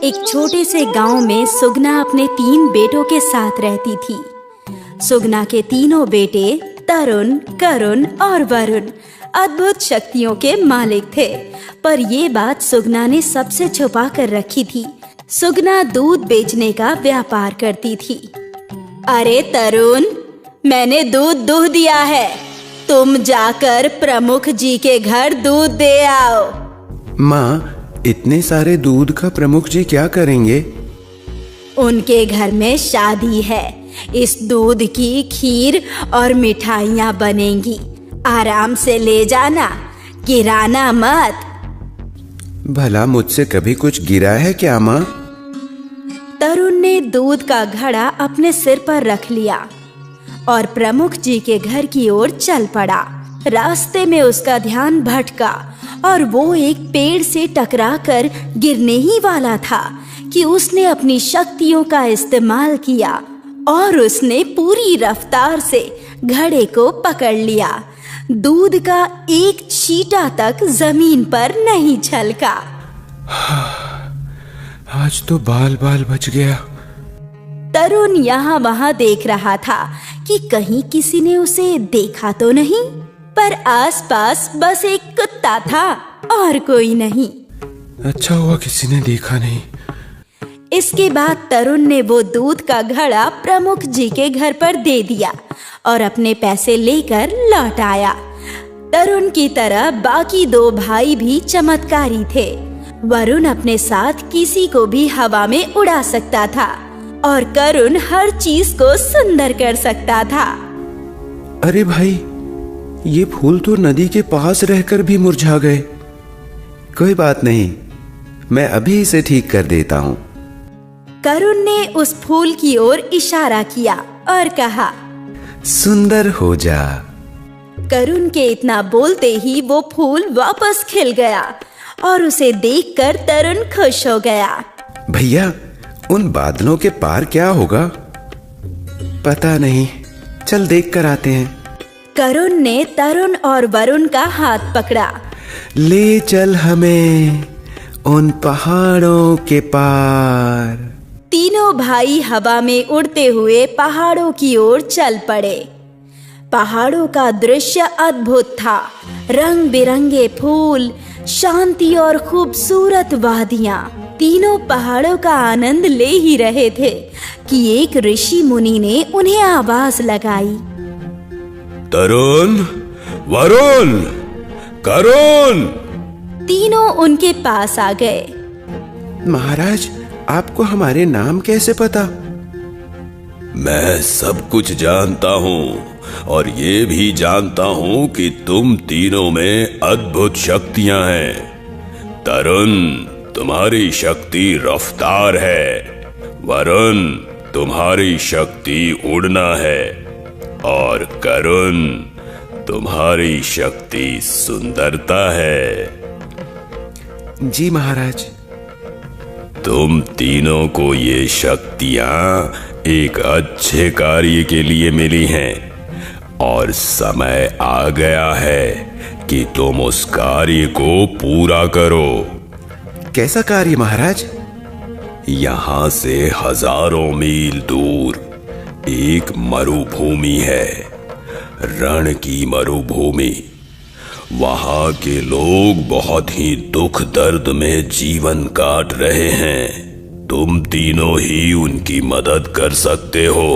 एक छोटे से गांव में सुगना अपने 3 बेटों के साथ रहती थी। सुगना के तीनों बेटे तरुण, करुण और वरुण अद्भुत शक्तियों के मालिक थे, पर ये बात सुगना ने सबसे छुपा कर रखी थी। सुगना दूध बेचने का व्यापार करती थी। अरे तरुण, मैंने दूध दुह दिया है, तुम जाकर प्रमुख जी के घर दूध दे आओ। माँ, इतने सारे दूध का प्रमुख जी क्या करेंगे? उनके घर में शादी है, इस दूध की खीर और मिठाइयाँ बनेंगी। आराम से ले जाना, गिराना मत। भला मुझसे कभी कुछ गिरा है क्या माँ? तरुण ने दूध का घड़ा अपने सिर पर रख लिया और प्रमुख जी के घर की ओर चल पड़ा। रास्ते में उसका ध्यान भटका और वो एक पेड़ से टकराकर गिरने ही वाला था कि उसने अपनी शक्तियों का इस्तेमाल किया और उसने पूरी रफ्तार से घड़े को पकड़ लिया। दूध का एक छींटा तक जमीन पर नहीं छलका। आज तो बाल बाल बच गया। तरुण यहाँ वहाँ देख रहा था कि कहीं किसी ने उसे देखा तो नहीं, पर आसपास बस एक कुत्ता था और कोई नहीं। अच्छा हुआ किसी ने देखा नहीं। इसके बाद तरुण ने वो दूध का घड़ा प्रमुख जी के घर पर दे दिया और अपने पैसे लेकर लौट आया। तरुण की तरह बाकी 2 भाई भी चमत्कारी थे। वरुण अपने साथ किसी को भी हवा में उड़ा सकता था और करुण हर चीज को सुंदर कर सकता था। अरे भाई, ये फूल तो नदी के पास रहकर भी मुरझा गए। कोई बात नहीं, मैं अभी इसे ठीक कर देता हूँ। करुण ने उस फूल की ओर इशारा किया और कहा, सुंदर हो जा। करुण के इतना बोलते ही वो फूल वापस खिल गया और उसे देखकर तरुण खुश हो गया। भैया, उन बादलों के पार क्या होगा? पता नहीं, चल देख कर आते हैं। करुण ने तरुण और वरुण का हाथ पकड़ा। ले चल हमें उन पहाड़ों के पार। तीनों भाई हवा में उड़ते हुए पहाड़ों की ओर चल पड़े। पहाड़ों का दृश्य अद्भुत था। रंग बिरंगे फूल, शांति और खूबसूरत वादियां। तीनों पहाड़ों का आनंद ले ही रहे थे कि एक ऋषि मुनि ने उन्हें आवाज लगाई। तरुण, वरुण, करुण। तीनों उनके पास आ गए। महाराज, आपको हमारे नाम कैसे पता? मैं सब कुछ जानता हूँ और ये भी जानता हूँ कि तुम तीनों में अद्भुत शक्तियां हैं। तरुण, तुम्हारी शक्ति रफ्तार है। वरुण, तुम्हारी शक्ति उड़ना है। और करुण, तुम्हारी शक्ति सुंदरता है। जी महाराज। तुम तीनों को ये शक्तियां एक अच्छे कार्य के लिए मिली हैं और समय आ गया है कि तुम उस कार्य को पूरा करो। कैसा कार्य महाराज? यहाँ से हजारों मील दूर एक मरुभूमि है, रण की मरुभूमि। वहां के लोग बहुत ही दुख दर्द में जीवन काट रहे हैं। तुम तीनों ही उनकी मदद कर सकते हो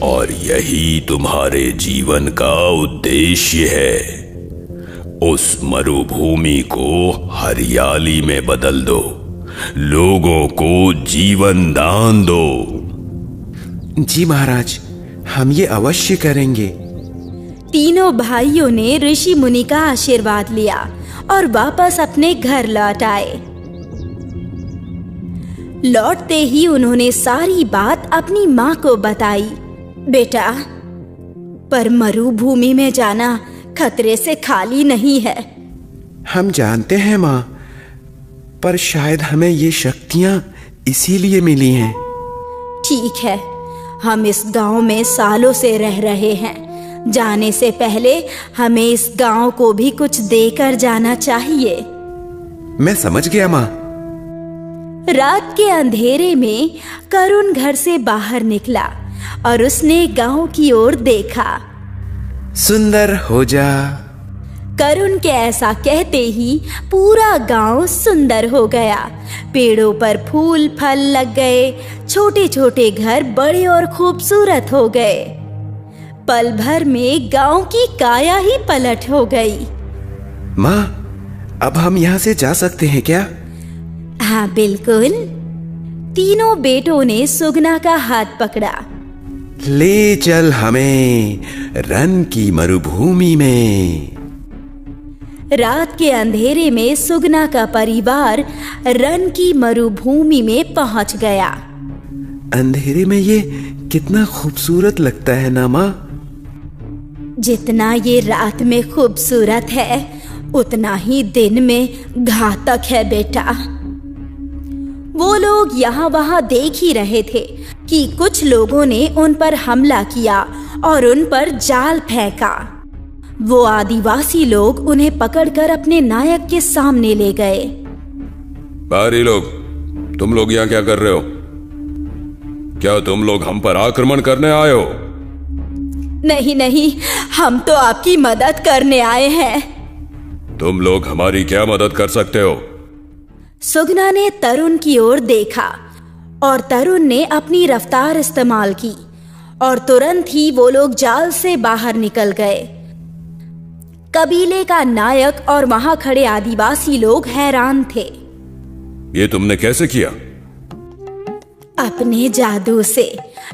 और यही तुम्हारे जीवन का उद्देश्य है। उस मरुभूमि को हरियाली में बदल दो, लोगों को जीवन दान दो। जी महाराज, हम ये अवश्य करेंगे। तीनों भाइयों ने ऋषि मुनि का आशीर्वाद लिया और वापस अपने घर लौट आए। लौटते ही उन्होंने सारी बात अपनी माँ को बताई। बेटा, पर मरुभूमि में जाना खतरे से खाली नहीं है। हम जानते हैं माँ, पर शायद हमें ये शक्तियाँ इसीलिए मिली हैं। ठीक है, हम इस गांव में सालों से रह रहे हैं। जाने से पहले हमें इस गांव को भी कुछ देकर जाना चाहिए। मैं समझ गया माँ। रात के अंधेरे में करुण घर से बाहर निकला और उसने गांव की ओर देखा। सुंदर हो जा। करुण के ऐसा कहते ही पूरा गांव सुंदर हो गया। पेड़ों पर फूल फल लग गए, छोटे छोटे घर बड़े और खूबसूरत हो गए। पल भर में गांव की काया ही पलट हो गई। माँ, अब हम यहाँ से जा सकते हैं क्या? हाँ बिल्कुल। तीनों बेटों ने सुगना का हाथ पकड़ा। ले चल हमें रन की मरुभूमि में। रात के अंधेरे में सुगना का परिवार रन की मरुभूमि में पहुंच गया। अंधेरे में ये कितना खूबसूरत लगता है ना माँ? जितना ये रात में खूबसूरत है उतना ही दिन में घातक है बेटा। वो लोग यहाँ वहाँ देख ही रहे थे कि कुछ लोगों ने उन पर हमला किया और उन पर जाल फेंका। वो आदिवासी लोग उन्हें पकड़कर अपने नायक के सामने ले गए। बाहरी लोग, तुम लोग यहाँ क्या कर रहे हो? क्या तुम लोग हम पर आक्रमण करने आए हो? नहीं नहीं, हम तो आपकी मदद करने आए हैं। तुम लोग हमारी क्या मदद कर सकते हो? सुगना ने तरुण की ओर देखा और तरुण ने अपनी रफ्तार इस्तेमाल की और तुरंत ही वो लोग जाल से बाहर निकल गए। कबीले का नायक और वहां खड़े आदिवासी लोग हैरान थे। ये तुमने कैसे किया? अपने जादू से।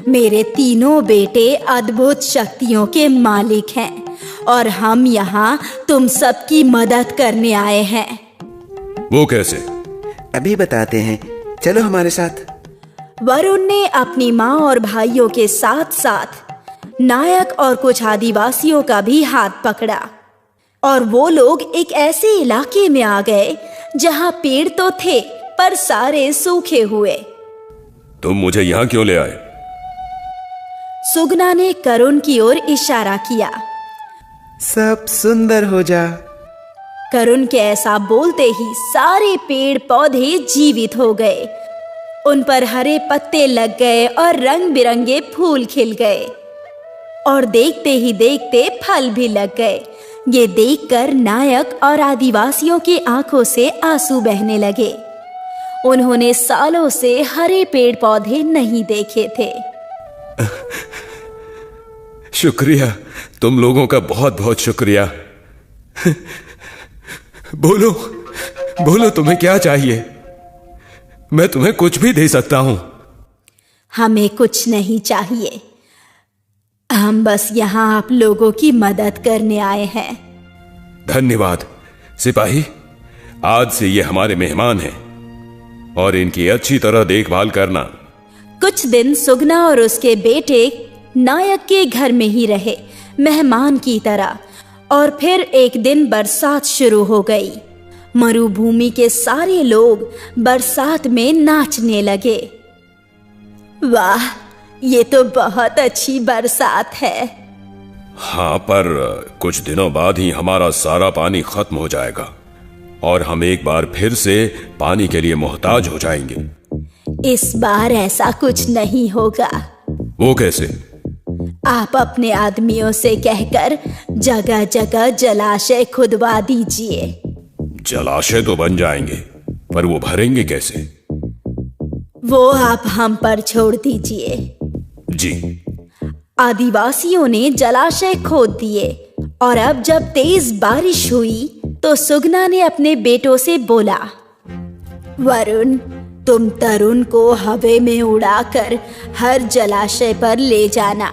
मेरे तीनों बेटे अद्भुत शक्तियों के मालिक हैं और हम यहाँ तुम सबकी मदद करने आए हैं। वो कैसे? अभी बताते हैं, चलो हमारे साथ। वरुण ने अपनी माँ और भाइयों के साथ साथ नायक और कुछ आदिवासियों का भी हाथ पकड़ा और वो लोग एक ऐसे इलाके में आ गए जहाँ पेड़ तो थे पर सारे सूखे हुए। तुम मुझे यहाँ क्यों ले आए? सुगना ने करुण की ओर इशारा किया। सब सुंदर हो जा। करुण के ऐसा बोलते ही सारे पेड़ पौधे जीवित हो गए। उन पर हरे पत्ते लग गए और रंग बिरंगे फूल खिल गए और देखते ही देखते फल भी लग गए। ये देखकर नायक और आदिवासियों की आंखों से आंसू बहने लगे। उन्होंने सालों से हरे पेड़ पौधे नहीं देखे थे। शुक्रिया, तुम लोगों का बहुत बहुत शुक्रिया। बोलो बोलो, तुम्हें क्या चाहिए? मैं तुम्हें कुछ भी दे सकता हूं। हमें कुछ नहीं चाहिए, हम बस यहाँ आप लोगों की मदद करने आए हैं। धन्यवाद सिपाही, आज से ये हमारे मेहमान हैं और इनकी अच्छी तरह देखभाल करना। कुछ दिन सुगना और उसके बेटे नायक के घर में ही रहे मेहमान की तरह। और फिर एक दिन बरसात शुरू हो गई। मरुभूमि के सारे लोग बरसात में नाचने लगे। वाह, ये तो बहुत अच्छी बरसात है। हाँ, पर कुछ दिनों बाद ही हमारा सारा पानी खत्म हो जाएगा और हम एक बार फिर से पानी के लिए मोहताज हो जाएंगे। इस बार ऐसा कुछ नहीं होगा। वो कैसे? आप अपने आदमियों से कहकर जगह जगह जलाशय खुदवा दीजिए। जलाशय तो बन जाएंगे, पर वो भरेंगे कैसे? वो आप हम पर छोड़ दीजिए। जी। आदिवासियों ने जलाशय खोद दिए और अब जब तेज बारिश हुई तो सुगना ने अपने बेटों से बोला, वरुण, तुम तरुण को हवा में उड़ाकर हर जलाशय पर ले जाना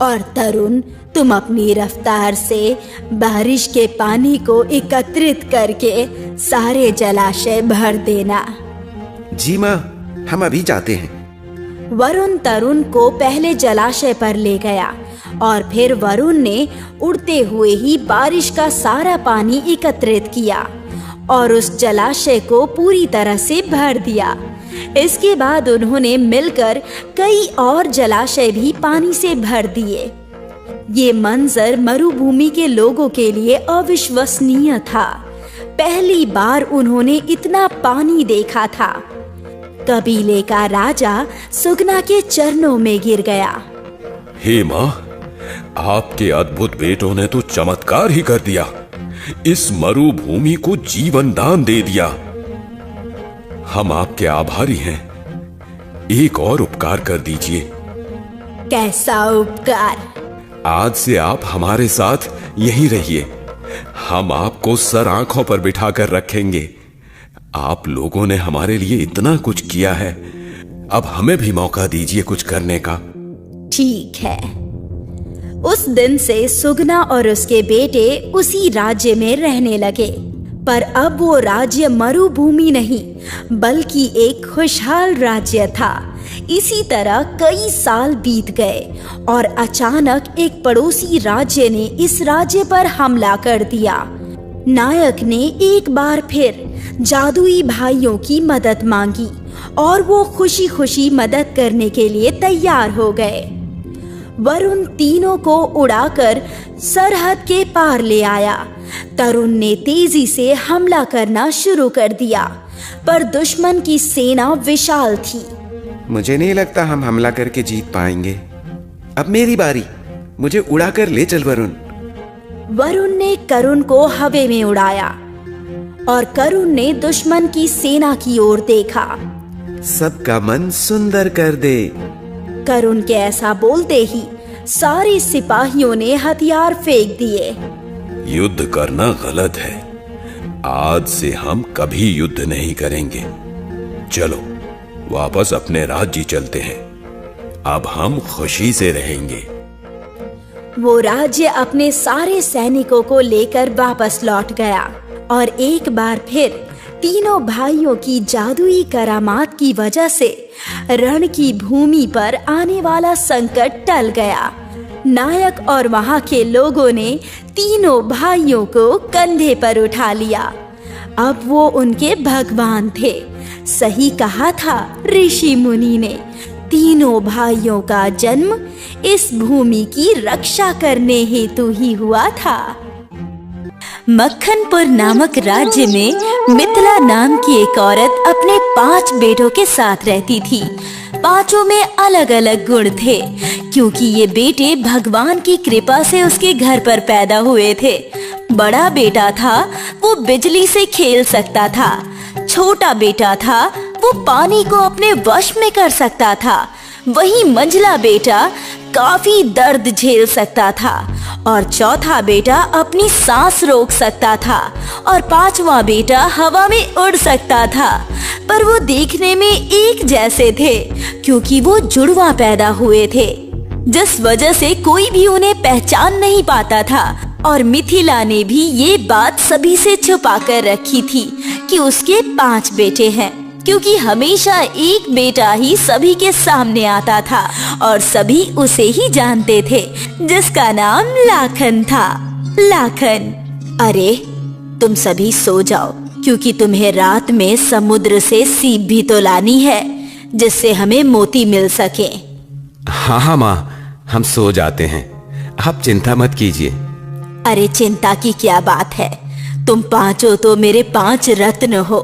और तरुण, तुम अपनी रफ्तार से बारिश के पानी को एकत्रित करके सारे जलाशय भर देना। जी माँ, हम अभी जाते हैं। वरुण तरुण को पहले जलाशय पर ले गया और फिर वरुण ने उड़ते हुए ही बारिश का सारा पानी एकत्रित किया और उस जलाशय को पूरी तरह से भर दिया। इसके बाद उन्होंने मिलकर कई और जलाशय भी पानी से भर दिए। ये मंजर मरुभूमि के लोगों के लिए अविश्वसनीय था। पहली बार उन्होंने इतना पानी देखा था। कबीले का राजा सुगना के चरणों में गिर गया। हे माँ, आपके अद्भुत बेटों ने तो चमत्कार ही कर दिया। इस मरुभूमि को जीवन दान दे दिया। हम आपके आभारी हैं। एक और उपकार कर दीजिए। कैसा उपकार? आज से आप हमारे साथ यहीं रहिए। हम आपको सर आंखों पर बिठा कर रखेंगे। आप लोगों ने हमारे लिए इतना कुछ किया है, अब हमें भी मौका दीजिए कुछ करने का। ठीक है। उस दिन से सुगना और उसके बेटे उसी राज्य में रहने लगे। पर अब वो राज्य मरुभूमि नहीं बल्कि एक खुशहाल राज्य था। इसी तरह कई साल बीत गए और अचानक एक पड़ोसी राज्य ने इस राज्य पर हमला कर दिया। नायक ने एक बार फिर जादुई भाइयों की मदद मांगी और वो खुशी खुशी मदद करने के लिए तैयार हो गए। वरुण तीनों को उड़ाकर सरहद के पार ले आया। तरुण ने तेजी से हमला करना शुरू कर दिया, पर दुश्मन की सेना विशाल थी। मुझे नहीं लगता हम हमला करके जीत पाएंगे। अब मेरी बारी, मुझे उड़ाकर ले चल वरुण। वरुण ने करुण को हवा में उड़ाया और करुण ने दुश्मन की सेना की ओर देखा। सबका मन सुंदर कर दे। करुण के ऐसा बोलते ही सारे सिपाहियों ने हथियार फेंक दिए। युद्ध करना गलत है। आज से हम कभी युद्ध नहीं करेंगे। चलो वापस अपने राज्य चलते हैं। अब हम खुशी से रहेंगे। वो राज्य अपने सारे सैनिकों को लेकर वापस लौट गया और एक बार फिर तीनों भाइयों की जादुई करामात की वजह से रण की भूमि पर आने वाला संकट टल गया। नायक और वहां के लोगों ने तीनों भाइयों को कंधे पर उठा लिया। अब वो उनके भगवान थे। सही कहा था ऋषि मुनि ने, तीनों भाइयों का जन्म इस भूमि की रक्षा करने हेतु ही हुआ था। मक्खनपुर नामक राज्य में मिथिला नाम की एक औरत अपने 5 बेटों के साथ रहती थी। पांचों में अलग अलग गुण थे, क्योंकि ये बेटे भगवान की कृपा से उसके घर पर पैदा हुए थे। बड़ा बेटा था वो बिजली से खेल सकता था। छोटा बेटा था वो पानी को अपने वश में कर सकता था। वही मंझला बेटा काफी दर्द झेल सकता था और चौथा बेटा अपनी सांस रोक सकता था और 5वां बेटा हवा में उड़ सकता था। पर वो देखने में एक जैसे थे, क्योंकि वो जुड़वा पैदा हुए थे, जिस वजह से कोई भी उन्हें पहचान नहीं पाता था। और मिथिला ने भी ये बात सभी से छुपा कर रखी थी कि उसके 5 बेटे हैं, क्योंकि हमेशा एक बेटा ही सभी के सामने आता था और सभी उसे ही जानते थे, जिसका नाम लाखन था। लाखन, अरे तुम सभी सो जाओ, क्योंकि तुम्हें रात में समुद्र से सीप भी तो लानी है, जिससे हमें मोती मिल सके। हाँ हाँ माँ, हम सो जाते हैं, आप चिंता मत कीजिए। अरे चिंता की क्या बात है, तुम पांचों तो मेरे 5 रत्न हो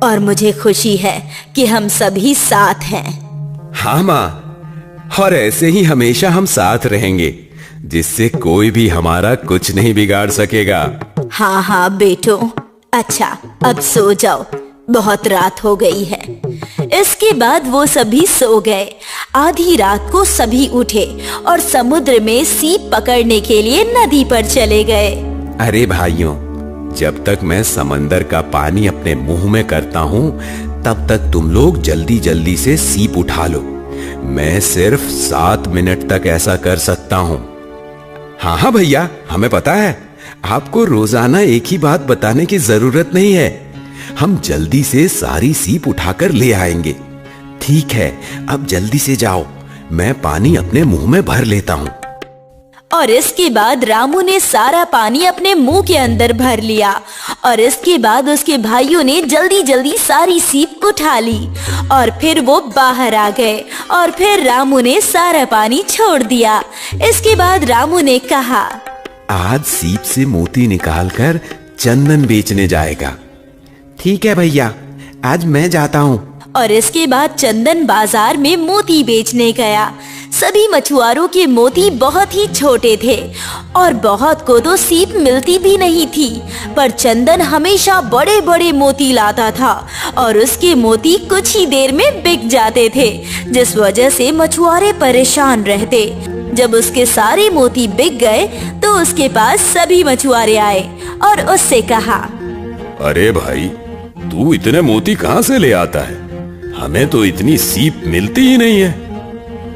और मुझे खुशी है कि हम सभी साथ हैं। हाँ माँ, और ऐसे ही हमेशा हम साथ रहेंगे, जिससे कोई भी हमारा कुछ नहीं बिगाड़ सकेगा। हाँ हाँ बेटो, अच्छा अब सो जाओ, बहुत रात हो गई है। इसके बाद वो सभी सो गए। आधी रात को सभी उठे और समुद्र में सीप पकड़ने के लिए नदी पर चले गए। अरे भाइयों, जब तक मैं समंदर का पानी अपने मुंह में करता हूँ, तब तक तुम लोग जल्दी जल्दी से सीप उठा लो। मैं सिर्फ 7 मिनट तक ऐसा कर सकता हूँ। हाँ हाँ भैया, हमें पता है, आपको रोजाना एक ही बात बताने की जरूरत नहीं है। हम जल्दी से सारी सीप उठाकर ले आएंगे। ठीक है, अब जल्दी से जाओ, मैं पानी अपने मुंह में भर लेता हूँ। और इसके बाद रामू ने सारा पानी अपने मुंह के अंदर भर लिया और इसके बाद उसके भाइयों ने जल्दी जल्दी सारी सीप उठा ली और फिर वो बाहर आ गए और फिर रामू ने सारा पानी छोड़ दिया। इसके बाद रामू ने कहा, आज सीप से मोती निकालकर चंदन बेचने जाएगा। ठीक है भैया, आज मैं जाता हूँ। और इसके बाद चंदन बाजार में मोती बेचने गया। सभी मछुआरों के मोती बहुत ही छोटे थे और बहुत को तो सीप मिलती भी नहीं थी, पर चंदन हमेशा बड़े बड़े मोती लाता था और उसके मोती कुछ ही देर में बिक जाते थे, जिस वजह से मछुआरे परेशान रहते। जब उसके सारे मोती बिक गए तो उसके पास सभी मछुआरे आए और उससे कहा, अरे भाई, तू इतने मोती कहाँ से ले आता है? हमें तो इतनी सीप मिलती ही नहीं है।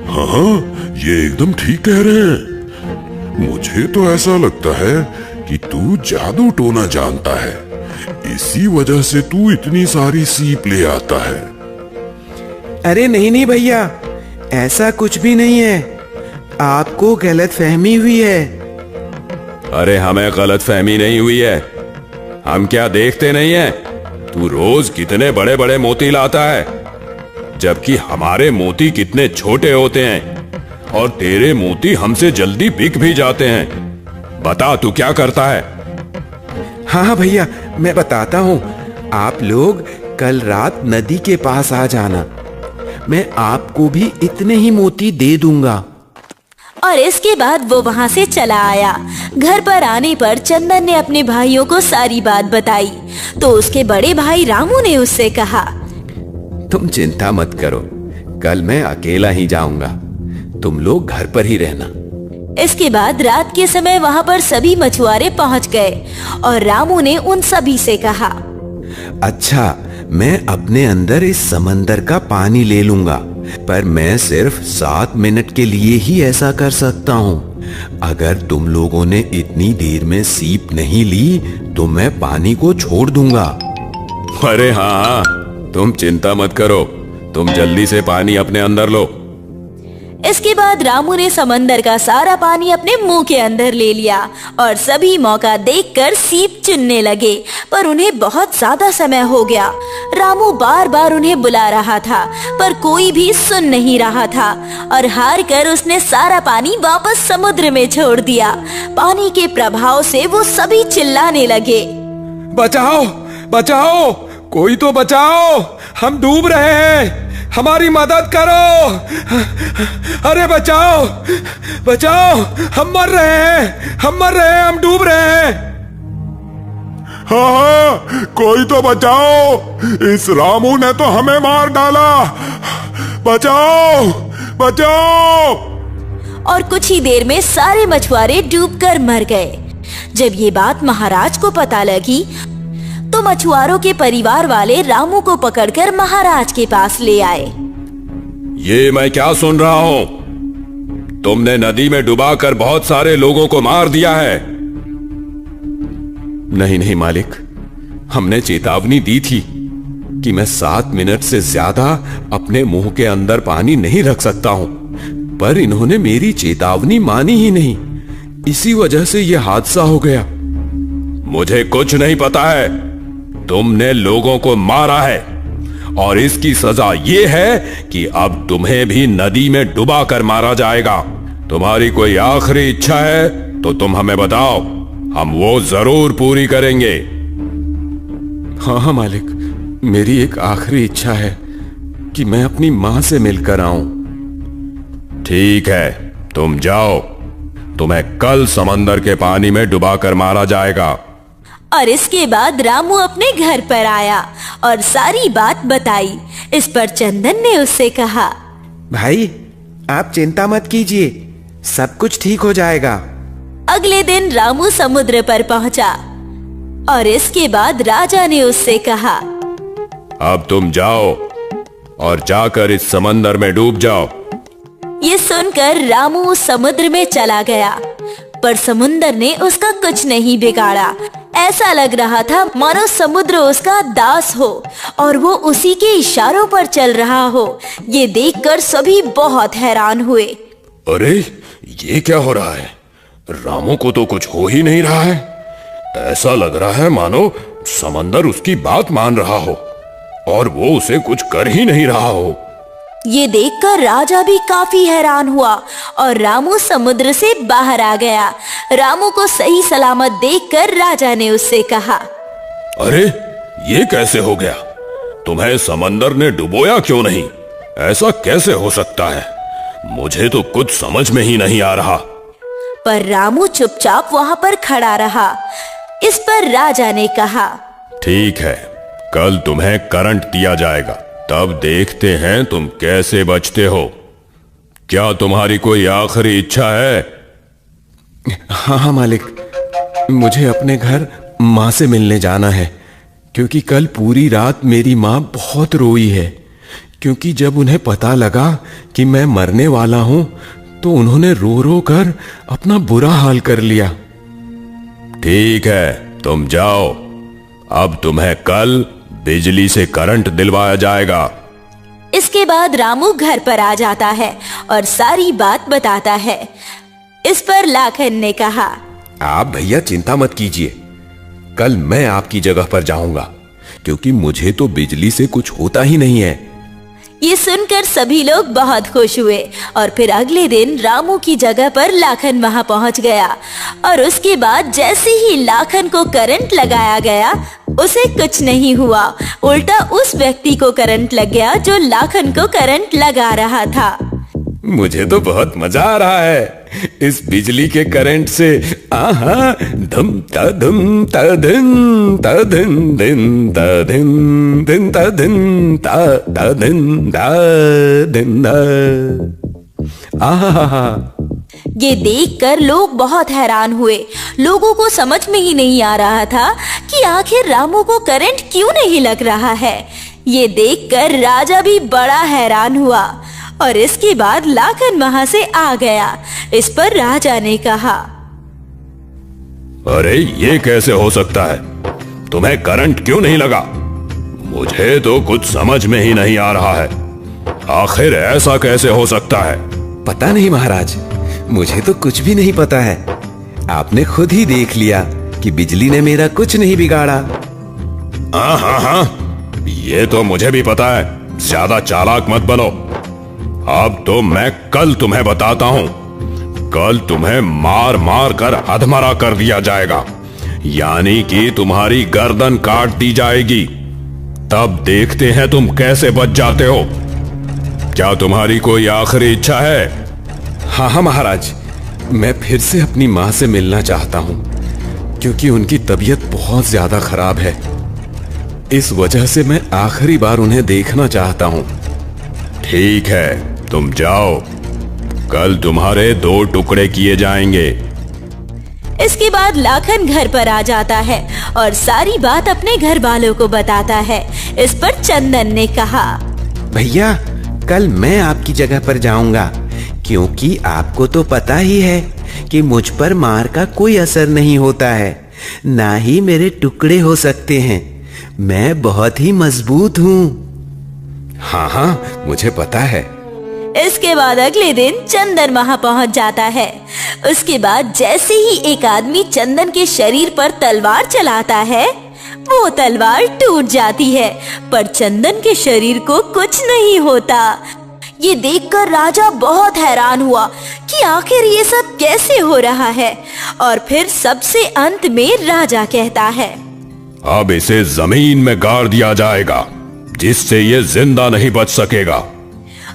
हाँ, ये एकदम ठीक कह रहे हैं। मुझे तो ऐसा लगता है कि तू जादू टोना जानता है, इसी वजह से तू इतनी सारी सीप ले आता है। अरे नहीं नहीं भैया, ऐसा कुछ भी नहीं है, आपको गलतफहमी हुई है। अरे हमें गलतफहमी नहीं हुई है, हम क्या देखते नहीं है? तू रोज कितने बड़े बड़े मोती लाता है, जबकि हमारे मोती कितने छोटे होते हैं और तेरे मोती हमसे जल्दी बिक भी जाते हैं। बता तू क्या करता है? हाँ भैया, मैं बताता हूँ। आप लोग कल रात नदी के पास आ जाना, मैं आपको भी इतने ही मोती दे दूंगा। और इसके बाद वो वहाँ से चला आया। घर पर आने पर चंदन ने अपने भाइयों को सारी बात बताई तो उसके बड़े भाई रामू ने उससे कहा, तुम चिंता मत करो, कल मैं अकेला ही जाऊंगा, तुम लोग घर पर ही रहना। इसके बाद रात के समय वहाँ पर सभी मछुआरे पहुँच गए और रामू ने उन सभी से कहा, अच्छा, मैं अपने अंदर इस समंदर का पानी ले लूंगा, पर मैं सिर्फ 7 मिनट के लिए ही ऐसा कर सकता हूँ। अगर तुम लोगों ने इतनी देर में सीप नहीं ली तो मैं पानी को छोड़ दूंगा। अरे हाँ, तुम चिंता मत करो, तुम जल्दी से पानी अपने अंदर लो। इसके बाद रामू ने समंदर का सारा पानी अपने मुंह के अंदर ले लिया और सभी मौका देखकर सीप चुनने लगे, पर उन्हें बहुत ज्यादा समय हो गया। रामू बार बार उन्हें बुला रहा था पर कोई भी सुन नहीं रहा था और हार कर उसने सारा पानी वापस समुद्र में छोड़ दिया। पानी के प्रभाव से वो सभी चिल्लाने लगे, बचाओ बचाओ, कोई तो बचाओ, हम डूब रहे हैं, हमारी मदद करो। अरे बचाओ बचाओ, हम मर रहे हैं, हम डूब रहे हैं। हाँ, कोई तो बचाओ, इस रामू ने तो हमें मार डाला, बचाओ बचाओ। और कुछ ही देर में सारे मछुआरे डूबकर मर गए। जब ये बात महाराज को पता लगी तो मछुआरों के परिवार वाले रामू को पकड़कर महाराज के पास ले आए। ये मैं क्या सुन रहा हूँ? तुमने नदी में डुबाकर बहुत सारे लोगों को मार दिया है। नहीं नहीं मालिक, हमने चेतावनी दी थी कि मैं 7 मिनट से ज्यादा अपने मुंह के अंदर पानी नहीं रख सकता हूं, पर इन्होंने मेरी चेतावनी मानी ही नहीं, इसी वजह से यह हादसा हो गया। मुझे कुछ नहीं पता है, तुमने लोगों को मारा है और इसकी सजा ये है कि अब तुम्हें भी नदी में डुबा कर मारा जाएगा। तुम्हारी कोई आखिरी इच्छा है तो तुम हमें बताओ, हम वो जरूर पूरी करेंगे। हाँ हाँ मालिक, मेरी एक आखिरी इच्छा है कि मैं अपनी मां से मिलकर आऊं। ठीक है, तुम जाओ, तुम्हें कल समंदर के पानी में डुबाकर मारा जाएगा। और इसके बाद रामू अपने घर पर आया और सारी बात बताई। इस पर चंदन ने उससे कहा, भाई आप चिंता मत कीजिए, सब कुछ ठीक हो जाएगा। अगले दिन रामू समुद्र पर पहुंचा और इसके बाद राजा ने उससे कहा, अब तुम जाओ और जाकर इस समंदर में डूब जाओ। ये सुनकर रामू उस समुद्र में चला गया, पर समुद्र ने उसका कुछ नहीं बिगाड़ा। ऐसा लग रहा था मानो समुद्र उसका दास हो और वो उसी के इशारों पर चल रहा हो। ये देखकर सभी बहुत हैरान हुए। अरे ये क्या हो रहा है? रामू को तो कुछ हो ही नहीं रहा है। ऐसा लग रहा है मानो समंदर उसकी बात मान रहा हो और वो उसे कुछ कर ही नहीं रहा हो। ये देखकर राजा भी काफी हैरान हुआ और रामू समुद्र से बाहर आ गया। रामू को सही सलामत देखकर राजा ने उससे कहा, अरे ये कैसे हो गया? तुम्हें समंदर ने डुबोया क्यों नहीं? ऐसा कैसे हो सकता है? मुझे तो कुछ समझ में ही नहीं आ रहा। पर रामू चुपचाप वहां पर खड़ा रहा। इस पर राजा ने कहा, ठीक है, कल तुम्हें करंट दिया जाएगा, तब देखते हैं तुम कैसे बचते हो। क्या तुम्हारी कोई आखिरी इच्छा है? हाँ मालिक, मुझे अपने घर माँ से मिलने जाना है, क्योंकि कल पूरी रात मेरी माँ बहुत रोई है। क्योंकि जब उन्हें पता लगा कि मैं मरने वाला हूं, तो उन्होंने रो रो कर अपना बुरा हाल कर लिया। ठीक है, तुम जाओ। अब तुम्हें कल बिजली से करंट दिलवाया जाएगा। इसके बाद रामू घर पर आ जाता है और सारी बात बताता है। इस पर लाखन ने कहा, आप भैया चिंता मत कीजिए, कल मैं आपकी जगह पर जाऊंगा, क्योंकि मुझे तो बिजली से कुछ होता ही नहीं है। ये सुनकर सभी लोग बहुत खुश हुए और फिर अगले दिन रामू की जगह पर लाखन वहां पहुंच गया। और उसके बाद जैसे ही लाखन को करंट लगाया गया, उसे कुछ नहीं हुआ, उल्टा उस व्यक्ति को करंट लग गया जो लाखन को करंट लगा रहा था। मुझे तो बहुत मजा आ रहा है इस बिजली के करंट से। आहा, धम ता धम ता धन ता धन दिन ता धन दिन ता धन ता ता धन ता दिन दा। आहा, ये देखकर लोग बहुत हैरान हुए। लोगों को समझ में ही नहीं आ रहा था कि आखिर रामू को करंट क्यों नहीं लग रहा है। ये देखकर राजा भी बड़ा हैरान हुआ और इसके बाद लाखन वहां से आ गया। इस पर राजा ने कहा, अरे ये कैसे हो सकता है? तुम्हें करंट क्यों नहीं लगा? मुझे तो कुछ समझ में ही नहीं आ रहा है। आखिर ऐसा कैसे हो सकता है? पता नहीं महाराज, मुझे तो कुछ भी नहीं पता है। आपने खुद ही देख लिया कि बिजली ने मेरा कुछ नहीं बिगाड़ा। हाँ, ये तो मुझे भी पता है। ज्यादा चालाक मत बनो। अब तो मैं कल तुम्हें बताता हूं। कल तुम्हें मार मार कर अधमरा कर दिया जाएगा, यानी कि तुम्हारी गर्दन काट दी जाएगी। तब देखते हैं तुम कैसे बच जाते हो। क्या तुम्हारी कोई आखिरी इच्छा है? हाँ महाराज, मैं फिर से अपनी माँ से मिलना चाहता हूँ, क्योंकि उनकी तबीयत बहुत ज्यादा खराब है। इस वजह से मैं आखिरी बार उन्हें देखना चाहता हूँ। ठीक है, तुम जाओ। कल तुम्हारे 2 टुकड़े किए जाएंगे। इसके बाद लाखन घर पर आ जाता है और सारी बात अपने घर वालों को बताता है। इस पर चंदन ने कहा, भैया, कल मैं आपकी जगह पर जाऊंगा, क्योंकि आपको तो पता ही है कि मुझ पर मार का कोई असर नहीं होता है, ना ही मेरे टुकड़े हो सकते हैं। मैं बहुत ही मजबूत हूँ। हाँ, मुझे पता है। इसके बाद अगले दिन चंदन वहां पहुंच जाता है। उसके बाद जैसे ही एक आदमी चंदन के शरीर पर तलवार चलाता है, वो तलवार टूट जाती है, पर चंदन के शरीर को कुछ नहीं होता। ये देखकर राजा बहुत हैरान हुआ कि आखिर ये सब कैसे हो रहा है। और फिर सबसे अंत में राजा कहता है, अब इसे जमीन में गाड़ दिया जाएगा, जिससे ये जिंदा नहीं बच सकेगा।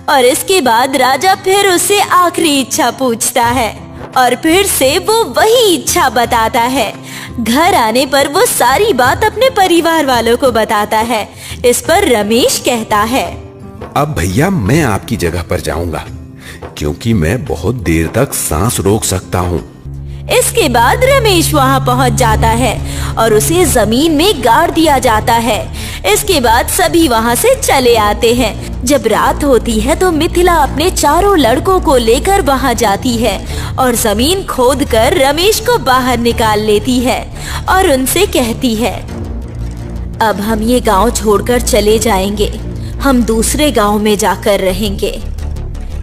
और इसके बाद राजा फिर उससे आखिरी इच्छा पूछता है और फिर से वो वही इच्छा बताता है। घर आने पर वो सारी बात अपने परिवार वालों को बताता है। इस पर रमेश कहता है, अब भैया मैं आपकी जगह पर जाऊंगा, क्योंकि मैं बहुत देर तक सांस रोक सकता हूँ। इसके बाद रमेश वहां पहुंच जाता है और उसे जमीन में गाड़ दिया जाता है। इसके बाद सभी वहां से चले आते हैं। जब रात होती है तो मिथिला अपने चारों लड़कों को लेकर वहां जाती है और जमीन खोदकर रमेश को बाहर निकाल लेती है और उनसे कहती है, अब हम ये गांव छोड़कर चले जाएंगे, हम दूसरे गांव में जाकर रहेंगे।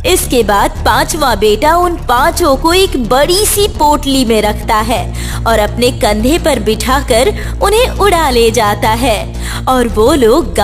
इसके बाद 5वां बेटा उन 5 को एक बड़ी सी पोटली में रखता है और अपने कंधे पर बिठाकर उन्हें उड़ा ले जाता है और वो लोग